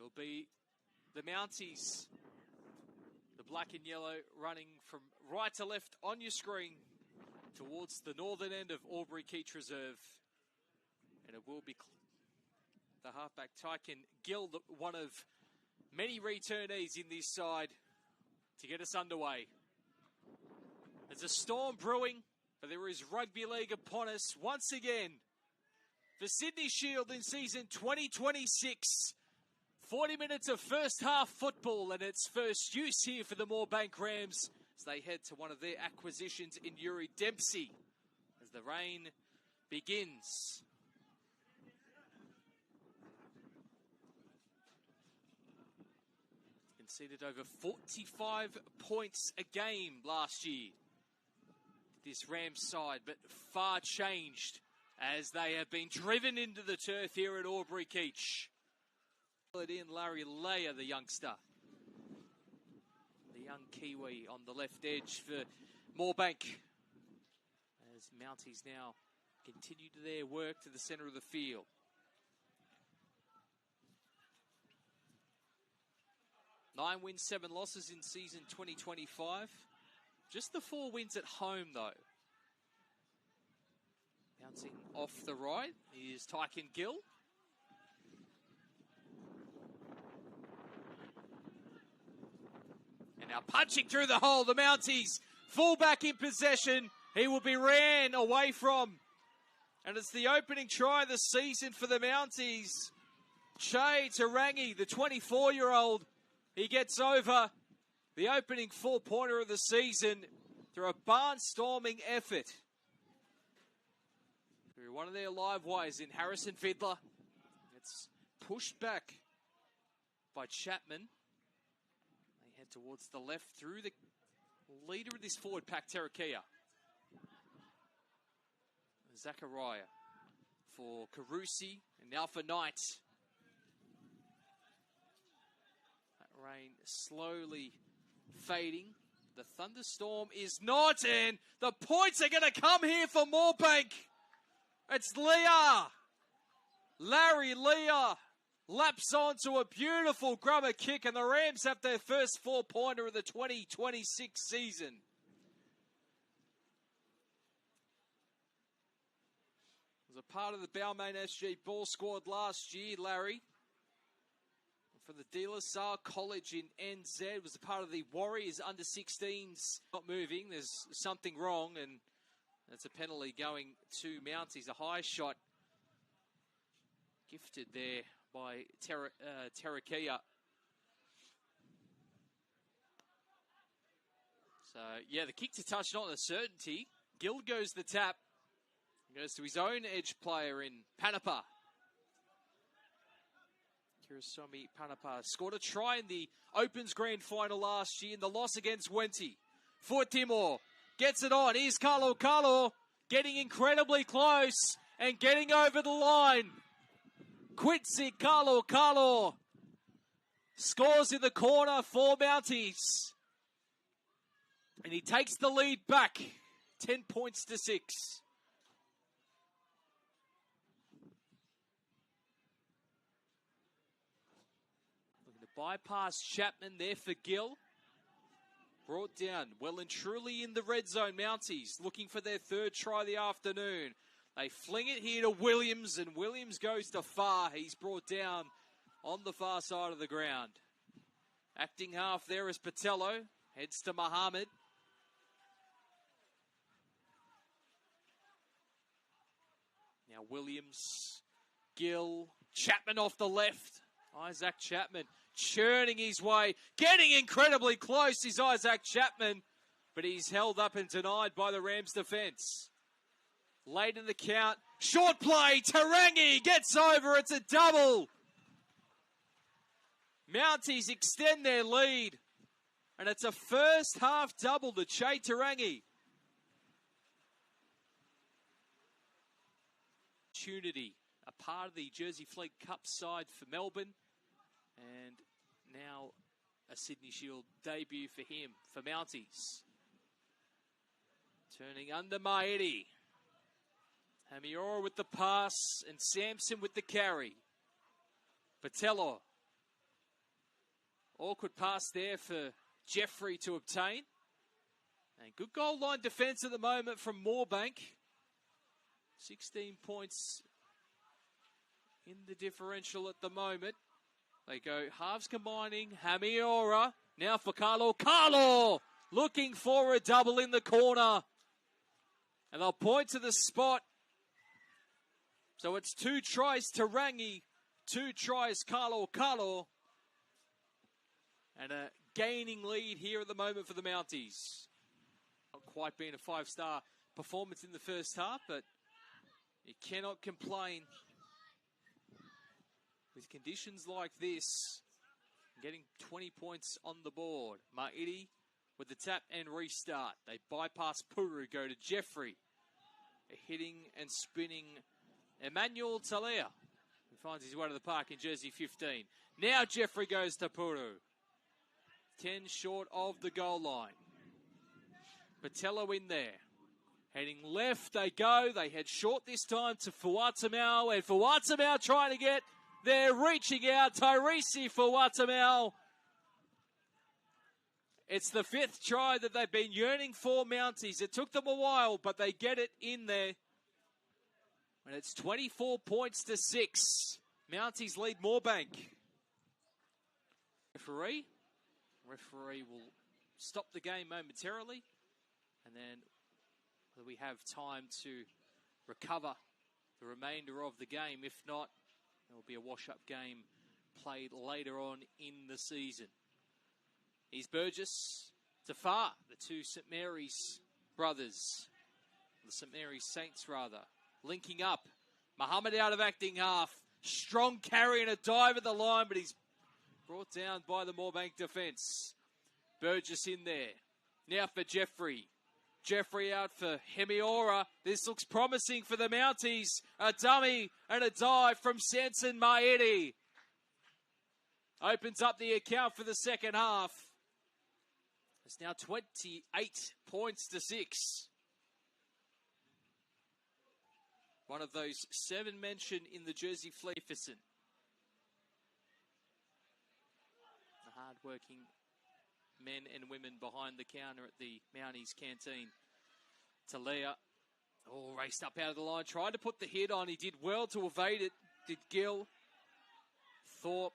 It'll be the Mounties, the black and yellow, running from right to left on your screen towards the northern end of Albury Keach Reserve. And it will be the halfback Tyken Gill, one of many returnees in this side to get us underway. There's a storm brewing, but there is rugby league upon us once again. The Sydney Shield in season 2026. 40 minutes of first half football and its first use here for the Moorebank Rams as they head to one of their acquisitions in Yuri Dempsey as the rain begins. Conceded over 45 points a game last year, this Rams side, but far changed as they have been driven into the turf here at Albury Keach. In Larry Leia, the youngster. The young Kiwi on the left edge for Moorebank. As Mounties now continue to their work to the centre of the field. Nine wins, 7 losses in season 2025. Just the 4 wins at home, though. Bouncing off the right is Tyken Gill. And now punching through the hole, the Mounties. Fullback in possession. He will be ran away from. And it's the opening try of the season for the Mounties. Che Tarangi, the 24-year-old. He gets over the opening 4-pointer of the season through a barnstorming effort. Through one of their live wires in Harrison Fiddler. It's pushed back by Chapman. They head towards the left through the leader of this forward pack, Terakia. Zachariah for Carusi and now for Knight. That rain slowly fading. The thunderstorm is not, and the points are going to come here for Moorebank. It's Leah. Larry Leah laps onto a beautiful grubber kick, and the Rams have their first 4-pointer of the 2026 season. Was a part of the Balmain SG ball squad last year, Larry. For the De La Salle College in NZ, was a part of the Warriors under-16s. Not moving, there's something wrong, and that's a penalty going to Mounties. A high shot gifted there by Terakia. So, yeah, the kick to touch, not a certainty. Gill goes the tap. Goes to his own edge player in Panapa. Kirisomi Panapa scored a try in the Opens Grand Final last year in the loss against Wente. For Timor, gets it on. Here's Carlo getting incredibly close and getting over the line. Quincy Carlo scores in the corner for Mounties. And he takes the lead back, 10 points to 6. Bypass Chapman there for Gill. Brought down well and truly in the red zone. Mounties looking for their 3rd try of the afternoon. They fling it here to Williams, and Williams goes to far. He's brought down on the far side of the ground. Acting half there is Patello. Heads to Muhammad. Now Williams, Gill, Chapman off the left. Isaac Chapman churning his way. Getting incredibly close is Isaac Chapman. But he's held up and denied by the Rams defence. Late in the count. Short play. Tarangi gets over. It's a double. Mounties extend their lead. And it's a first half double to Che Tarangi. Opportunity. A part of the Jersey Fleet Cup side for Melbourne. And now a Sydney Shield debut for him, for Mounties. Turning under Maedi. Hamiora with the pass and Sampson with the carry. Patello Awkward pass there for Jeffrey to obtain. And good goal line defence at the moment from Moorbank. 16 points in the differential at the moment. They go halves combining. Hamiora now for Carlo. Carlo looking for a double in the corner. And they'll point to the spot. So it's 2 tries to Rangi, 2 tries Carlo. And a gaining lead here at the moment for the Mounties. Not quite been a 5-star performance in the first half, but you cannot complain with conditions like this. Getting 20 points on the board. Ma'iti with the tap and restart. They bypass Puru, go to Jeffrey. A hitting and spinning Emmanuel Talea, who finds his way to the park in jersey 15. Now Jeffrey goes to Puru. 10 short of the goal line. Patello in there. Heading left they go. They head short this time to Fuatamau. And Fuatamau trying to get there, reaching out. Tyrese Fuatamau. It's the 5th try that they've been yearning for, Mounties. It took them a while, but they get it in there. And it's 24 points to 6. Mounties lead Moorbank. Referee will stop the game momentarily. And then we have time to recover the remainder of the game. If not, there will be a wash-up game played later on in the season. Here's Burgess to Far, the 2 St. Mary's brothers. The St. Mary's Saints, rather. Linking up. Muhammad out of acting half. Strong carry and a dive at the line, but he's brought down by the Moorbank defence. Burgess in there. Now for Jeffrey. Jeffrey out for Hemiora. This looks promising for the Mounties. A dummy and a dive from Sanson Maedi. Opens up the account for the second half. It's now 28 points to 6. One of those 7 mentioned in the jersey Fleeficent. The hard-working men and women behind the counter at the Mounties canteen. Talea, raced up out of the line. Tried to put the hit on. He did well to evade it. Did Gill. Thorpe.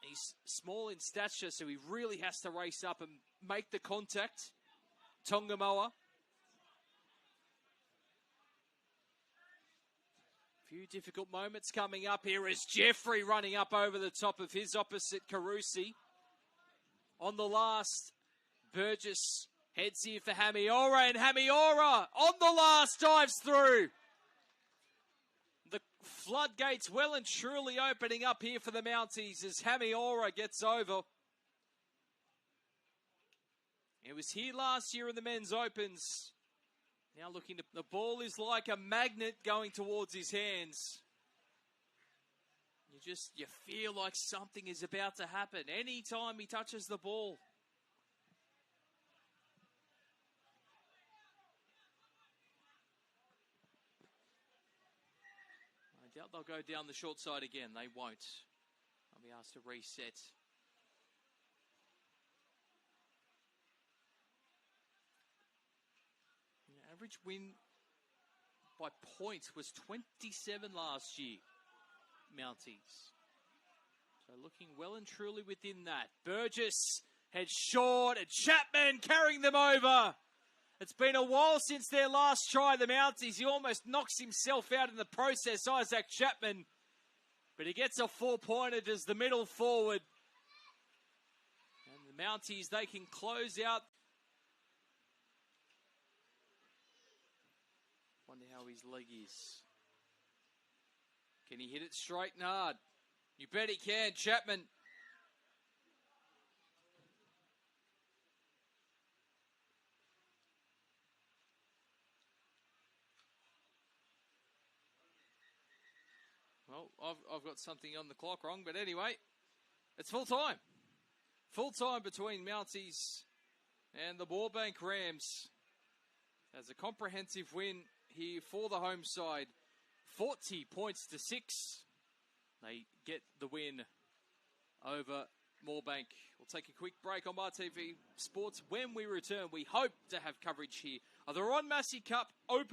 He's small in stature, so he really has to race up and make the contact. Tongamoa. Few difficult moments coming up here as Jeffrey running up over the top of his opposite, Carusi. On the last, Burgess heads here for Hamiora, and Hamiora on the last dives through. The floodgates well and truly opening up here for the Mounties as Hamiora gets over. It was here last year in the men's opens. Now looking to, the ball is like a magnet going towards his hands. You feel like something is about to happen anytime he touches the ball. I doubt they'll go down the short side again. They won't. I'll be asked to reset. The average win by points was 27 last year. Mounties. So looking well and truly within that. Burgess heads short and Chapman carrying them over. It's been a while since their last try, the Mounties. He almost knocks himself out in the process, Isaac Chapman. But he gets a 4-pointer as the middle forward. And the Mounties, they can close out. Wonder how his leg is. Can he hit it straight and hard? You bet he can, Chapman. Well, I've got something on the clock wrong, but anyway, it's full time. Full time between Mounties and the Moorebank Rams. As a comprehensive win here for the home side. 40 points to 6. They get the win over Moorbank. We'll take a quick break on MyTV Sports. When we return, we hope to have coverage here of the Ron Massey Cup Open.